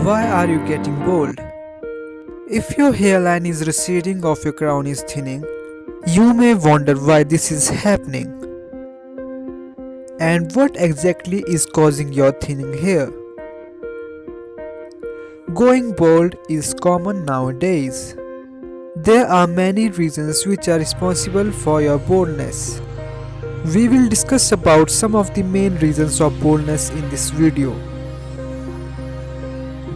Why are you getting bald? If your hairline is receding or your crown is thinning, you may wonder why this is happening and what exactly is causing your thinning hair. Going bald is common nowadays. There are many reasons which are responsible for your baldness. We will discuss about some of the main reasons of baldness in this video.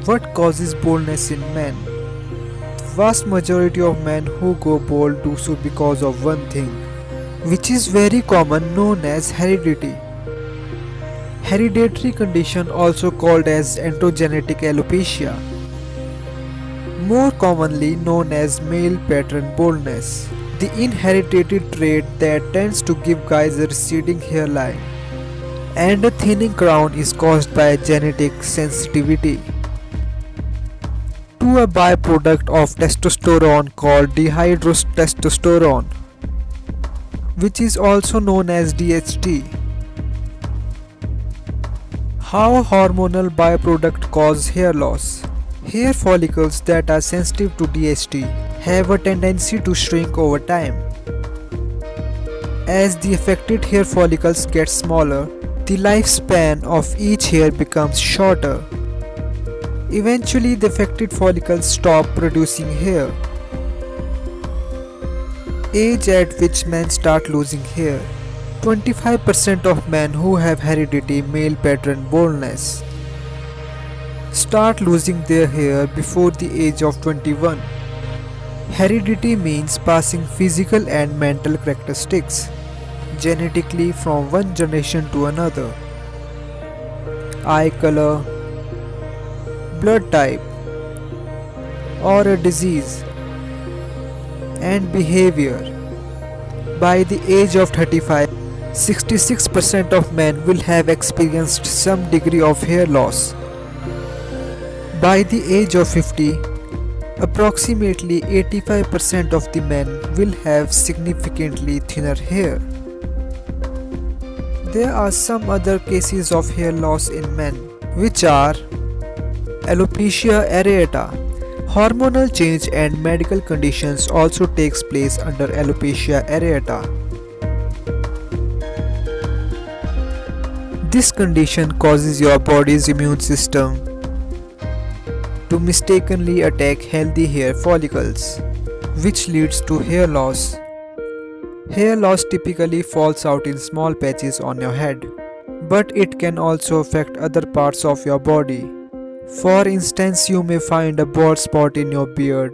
What causes baldness in men? The vast majority of men who go bald do so because of one thing, which is very common, known as heredity. Hereditary condition, also called as androgenetic alopecia, more commonly known as male pattern baldness, the inherited trait that tends to give guys a receding hairline, and a thinning crown is caused by genetic sensitivity to a byproduct of testosterone called dihydrotestosterone, which is also known as DHT. How hormonal byproduct cause hair loss? Hair follicles that are sensitive to DHT have a tendency to shrink over time. As the affected hair follicles get smaller, the lifespan of each hair becomes shorter. Eventually, the affected follicles stop producing hair. Age at which men start losing hair. 25% of men who have hereditary male pattern baldness start losing their hair before the age of 21. Heredity means passing physical and mental characteristics genetically from one generation to another. Eye color, blood type, or a disease, and behavior. By the age of 35, 66% of men will have experienced some degree of hair loss. By the age of 50, approximately 85% of the men will have significantly thinner hair. There are some other cases of hair loss in men, which are alopecia areata. Hormonal change and medical conditions also takes place under alopecia areata. This condition causes your body's immune system to mistakenly attack healthy hair follicles, which leads to hair loss. Hair loss typically falls out in small patches on your head, but it can also affect other parts of your body. For instance, you may find a bald spot in your beard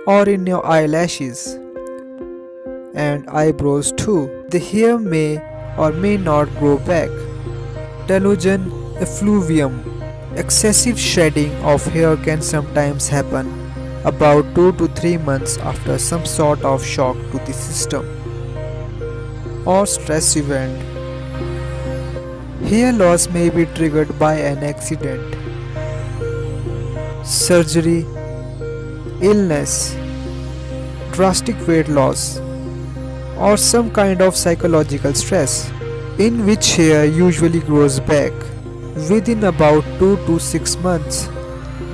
or in your eyelashes and eyebrows too. The hair may or may not grow back. Telogen effluvium. Excessive shedding of hair can sometimes happen about 2 to 3 months after some sort of shock to the system or stress event. Hair loss may be triggered by an accident, surgery, illness, drastic weight loss, or some kind of psychological stress, in which hair usually grows back within about 2 to 6 months.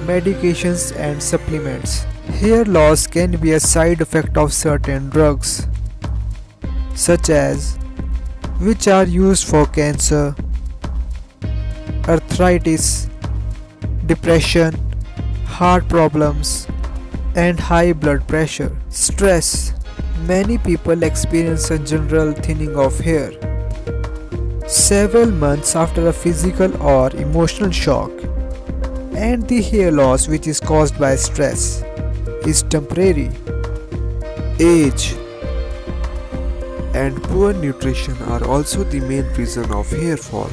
Medications and supplements. Hair loss can be a side effect of certain drugs, such as which are used for cancer, arthritis, depression, heart problems, and high blood pressure. Stress. Many people experience a general thinning of hair several months after a physical or emotional shock, and the hair loss, which is caused by stress, is temporary. Age and poor nutrition are also the main reason of hair fall.